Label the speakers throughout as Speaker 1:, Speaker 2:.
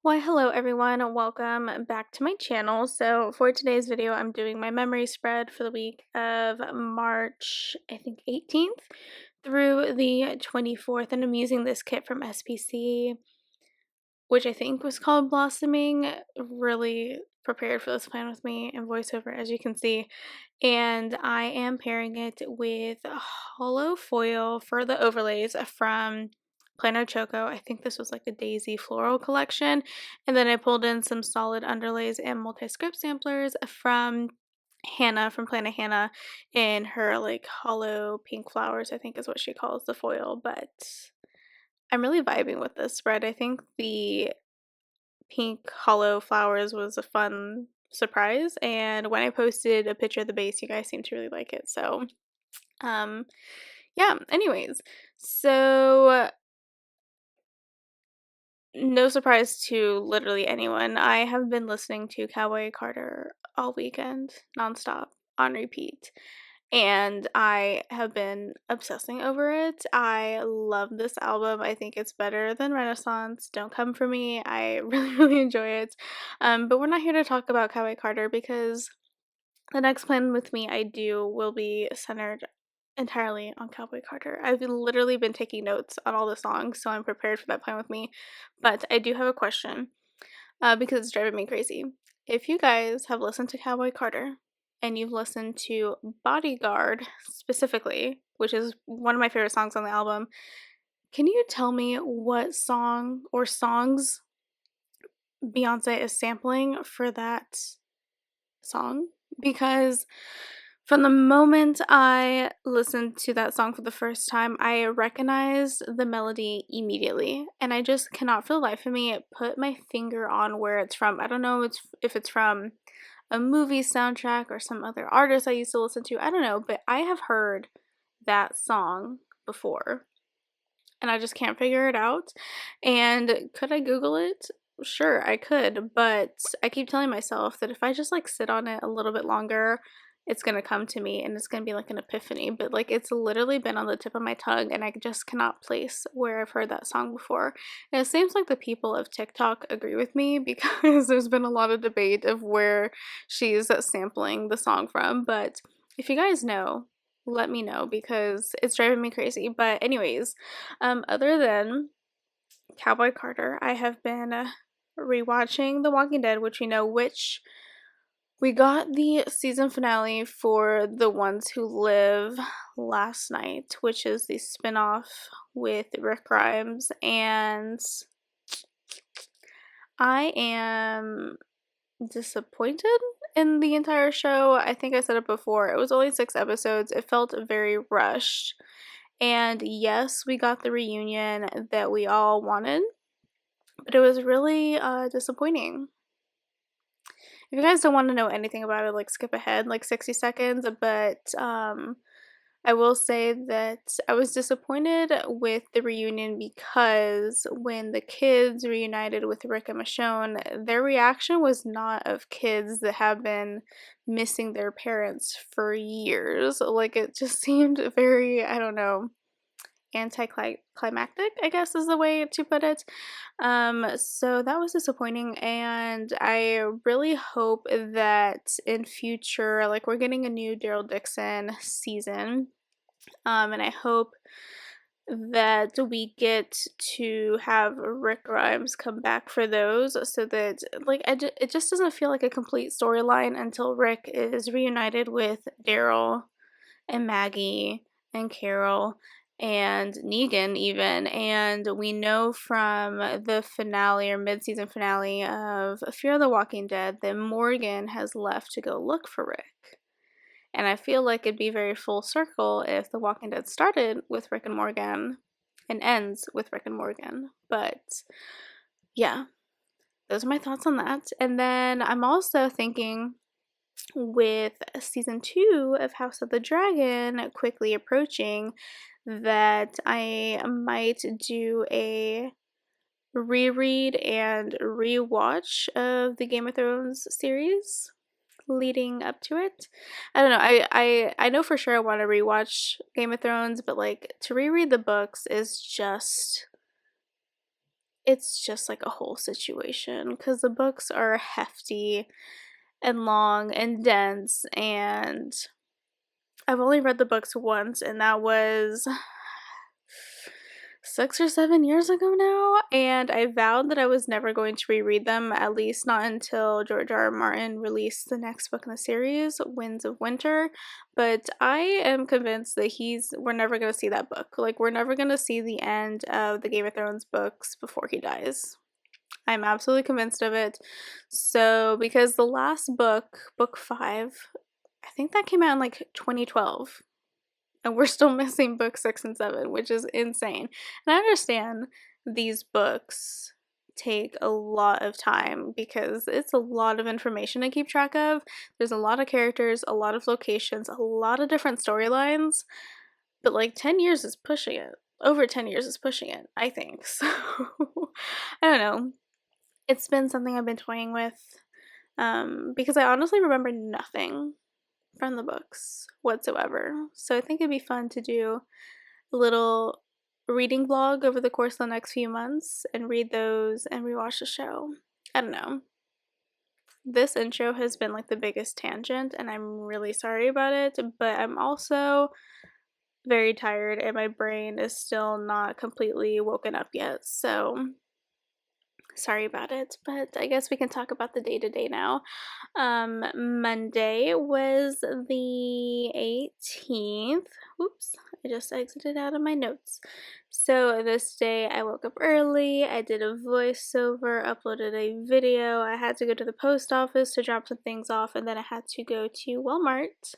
Speaker 1: Why, hello everyone, welcome back to my channel. So for today's video, I'm doing my memory spread for the week of March, I think 18th through the 24th, and I'm using this kit from SPC, which I think was called Blossoming. Really prepared for this plan with me in voiceover, as you can see, and I am pairing it with hollow foil for the overlays from Planner Choco. I think this was like a daisy floral collection, and then I pulled in some solid underlays and multi-script samplers from Hannah from Planet Hannah in her like hollow pink flowers, I think is what she calls the foil. But I'm really vibing with this spread. I think the pink hollow flowers was a fun surprise, and when I posted a picture of the base, you guys seemed to really like it. So um yeah, anyways, so no surprise to literally anyone, I have been listening to Cowboy Carter all weekend nonstop on repeat, and I have been obsessing over it. I love this album. I think it's better than Renaissance. Don't come for me. I really, really enjoy it. But we're not here to talk about Cowboy Carter because the next plan with me I do will be centered entirely on Cowboy Carter. I've literally been taking notes on all the songs, so I'm prepared for that plan with me. But I do have a question because it's driving me crazy. If you guys have listened to Cowboy Carter and you've listened to Bodyguard specifically, which is one of my favorite songs on the album, can you tell me what song or songs Beyonce is sampling for that song? Because from the moment I listened to that song for the first time, I recognized the melody immediately, and I just cannot for the life of me put my finger on where it's from. I don't know if it's from a movie soundtrack or some other artist I used to listen to. I don't know, but I have heard that song before, and I just can't figure it out. And could I Google it? Sure, I could, but I keep telling myself that if I just like sit on it a little bit longer, it's gonna come to me and it's gonna be like an epiphany. But like it's literally been on the tip of my tongue and I just cannot place where I've heard that song before. And it seems like the people of TikTok agree with me because there's been a lot of debate of where she's sampling the song from. But if you guys know, let me know because it's driving me crazy. But anyways, other than Cowboy Carter, I have been rewatching The Walking Dead, which we got the season finale for The Ones Who Live last night, which is the spin-off with Rick Grimes, and I am disappointed in the entire show. I think I said it before. It was only 6 episodes. It felt very rushed. And yes, we got the reunion that we all wanted, but it was really disappointing. If you guys don't want to know anything about it, like skip ahead like 60 seconds, but I will say that I was disappointed with the reunion because when the kids reunited with Rick and Michonne, their reaction was not of kids that have been missing their parents for years. Like it just seemed very, I don't know, anticlimactic, I guess is the way to put it. So that was disappointing, and I really hope that in future, like we're getting a new Daryl Dixon season, and I hope that we get to have Rick Grimes come back for those so that like it just doesn't feel like a complete storyline until Rick is reunited with Daryl and Maggie and Carol and Negan even, and we know from the finale or mid-season finale of Fear the Walking Dead that Morgan has left to go look for Rick. And I feel like it'd be very full circle if The Walking Dead started with Rick and Morgan and ends with Rick and Morgan. But yeah, those are my thoughts on that. And then I'm also thinking with season 2 of House of the Dragon quickly approaching that I might do a reread and rewatch of the Game of Thrones series leading up to it. I don't know. I know for sure I want to rewatch Game of Thrones, but like to reread the books is just it's just like a whole situation because the books are hefty and long and dense, and I've only read the books once, and that was 6 or 7 years ago now, and I vowed that I was never going to reread them, at least not until George R. R. Martin released the next book in the series, Winds of Winter. But I am convinced that we're never going to see that book. Like, we're never going to see the end of the Game of Thrones books before he dies. I'm absolutely convinced of it. So, because the last book, book 5, I think that came out in like 2012, and we're still missing book 6 and 7, which is insane. And I understand these books take a lot of time because it's a lot of information to keep track of. There's a lot of characters, a lot of locations, a lot of different storylines, but like 10 years is pushing it. Over 10 years is pushing it, I think. So I don't know. It's been something I've been toying with, because I honestly remember nothing from the books whatsoever. So I think it'd be fun to do a little reading vlog over the course of the next few months and read those and rewatch the show. I don't know. This intro has been like the biggest tangent, and I'm really sorry about it, but I'm also very tired and my brain is still not completely woken up yet. So sorry about it, but I guess we can talk about the day-to-day now. Monday was the 18th. Whoops, I just exited out of my notes. So this day I woke up early, I did a voiceover, uploaded a video, I had to go to the post office to drop some things off, and then I had to go to Walmart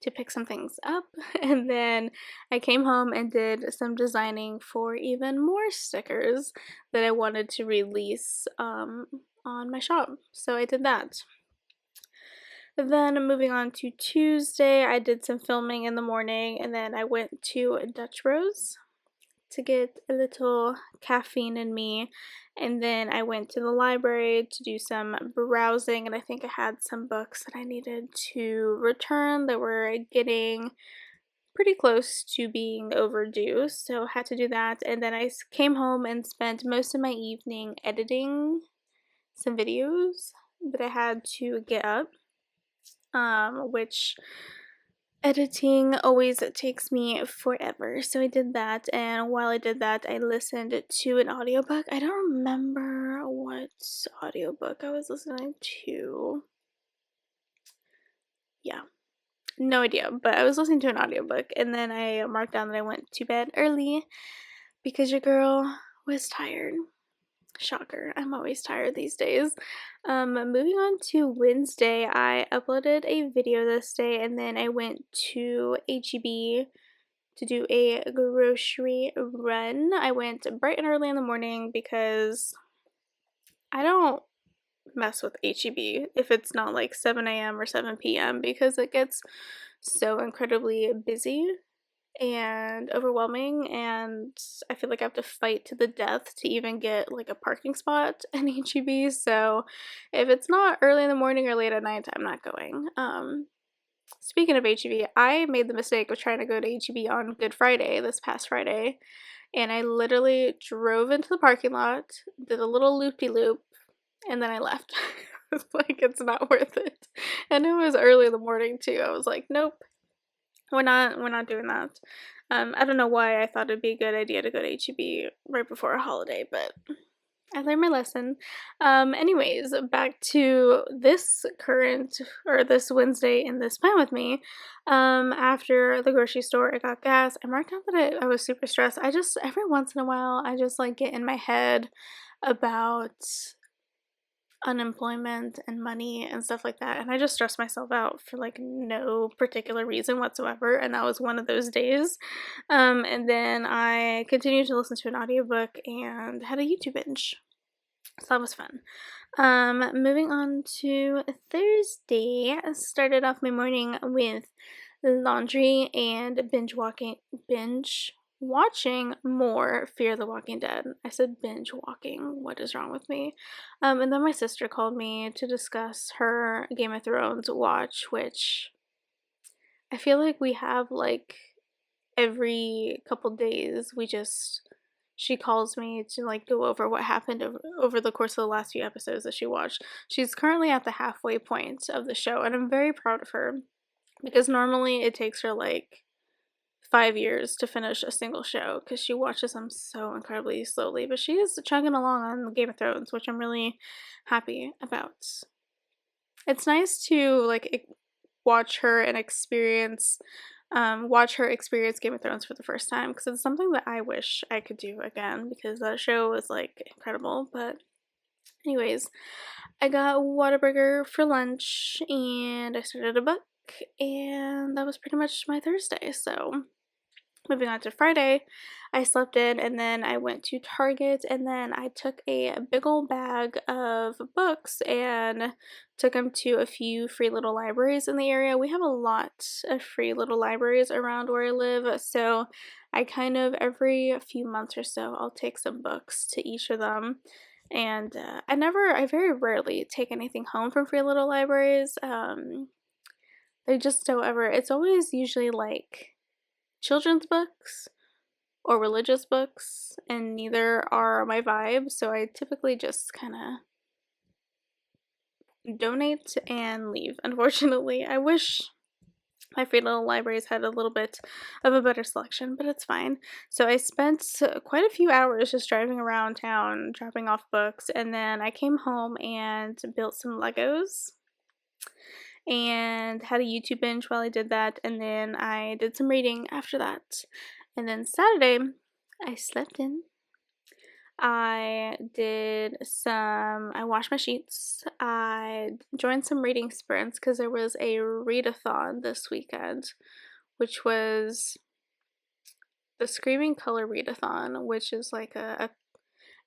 Speaker 1: to pick some things up, and then I came home and did some designing for even more stickers that I wanted to release on my shop. So I did that. Then moving on to Tuesday, I did some filming in the morning, and then I went to Dutch Bros to get a little caffeine in me, and then I went to the library to do some browsing, and I think I had some books that I needed to return that were getting pretty close to being overdue, so I had to do that. And then I came home and spent most of my evening editing some videos that I had to get up, which editing always takes me forever. So I did that, and while I did that, I listened to an audiobook. I don't remember what audiobook I was listening to. Yeah, no idea, but I was listening to an audiobook, and then I marked down that I went to bed early because your girl was tired. Shocker, I'm always tired these days. Moving on to Wednesday, I uploaded a video this day, and then I went to HEB to do a grocery run. I went bright and early in the morning because I don't mess with HEB if it's not like 7 a.m. or 7 p.m. because it gets so incredibly busy and overwhelming, and I feel like I have to fight to the death to even get like a parking spot in HEB. So if it's not early in the morning or late at night, I'm not going. Speaking of HEB, I made the mistake of trying to go to HEB on Good Friday, this past Friday, and I literally drove into the parking lot, did a little loop-de-loop, and then I left. It's like, it's not worth it. And it was early in the morning too. I was like, nope, we're not doing that. I don't know why I thought it'd be a good idea to go to HEB right before a holiday, but I learned my lesson. Anyways, back to this Wednesday in this plan with me. After the grocery store, I got gas. I marked out that I was super stressed. Every once in a while, I just like get in my head about unemployment and money and stuff like that, and I just stress myself out for like no particular reason whatsoever, and that was one of those days. And then I continued to listen to an audiobook and had a YouTube binge, so that was fun. Moving on to Thursday, I started off my morning with laundry and binge watching more Fear the Walking Dead. I said binge walking. What is wrong with me? And then my sister called me to discuss her Game of Thrones watch, which I feel like we have like every couple days we just she calls me to like go over what happened over the course of the last few episodes that she watched. She's currently at the halfway point of the show, and I'm very proud of her because normally it takes her like 5 years to finish a single show because she watches them so incredibly slowly. But she is chugging along on Game of Thrones, which I'm really happy about. It's nice to like watch her and watch her experience Game of Thrones for the first time because it's something that I wish I could do again because that show was like incredible. But anyways, I got Whataburger for lunch and I started a book, and that was pretty much my Thursday. So moving on to Friday, I slept in and then I went to Target and then I took a big old bag of books and took them to a few free little libraries in the area. We have a lot of free little libraries around where I live, so I kind of every few months or so I'll take some books to each of them. And I very rarely take anything home from free little libraries. They just don't ever, it's always usually like children's books or religious books, and neither are my vibe, so I typically just kind of donate and leave. Unfortunately, I wish my free little libraries had a little bit of a better selection, but it's fine. So I spent quite a few hours just driving around town, dropping off books, and then I came home and built some Legos and had a YouTube binge while I did that, and then I did some reading after that. And then Saturday, I slept in. I washed my sheets. I joined some reading sprints because there was a readathon this weekend, which was the Screaming Color Readathon, which is like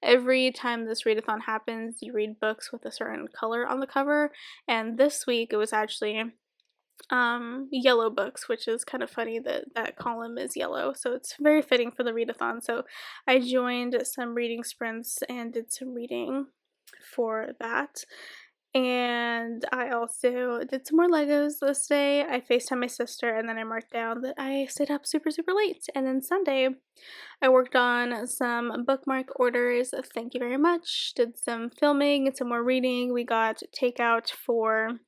Speaker 1: every time this readathon happens, you read books with a certain color on the cover, and this week it was actually yellow books, which is kind of funny that that column is yellow, so it's very fitting for the readathon. So I joined some reading sprints and did some reading for that, and I also did some more Legos this day. I FaceTimed my sister and then I marked down that I stayed up super super late. And then Sunday I worked on some bookmark orders, thank you very much, did some filming and some more reading. We got takeout for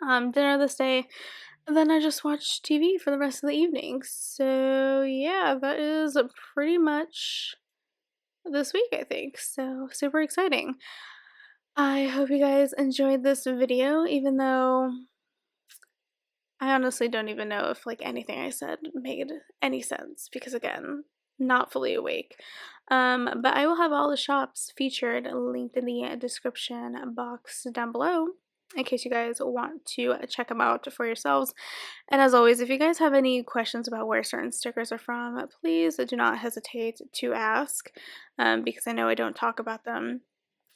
Speaker 1: dinner this day, and then I just watched TV for the rest of the evening. So yeah, that is pretty much this week, I think. So super exciting. I hope you guys enjoyed this video, even though I honestly don't even know if like anything I said made any sense because again, not fully awake. But I will have all the shops featured linked in the description box down below in case you guys want to check them out for yourselves. And as always, if you guys have any questions about where certain stickers are from, please do not hesitate to ask, because I know I don't talk about them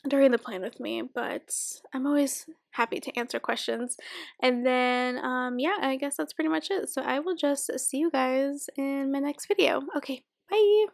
Speaker 1: during the plan with me, but I'm always happy to answer questions. And then yeah, I guess that's pretty much it. So I will just see you guys in my next video. Okay, bye.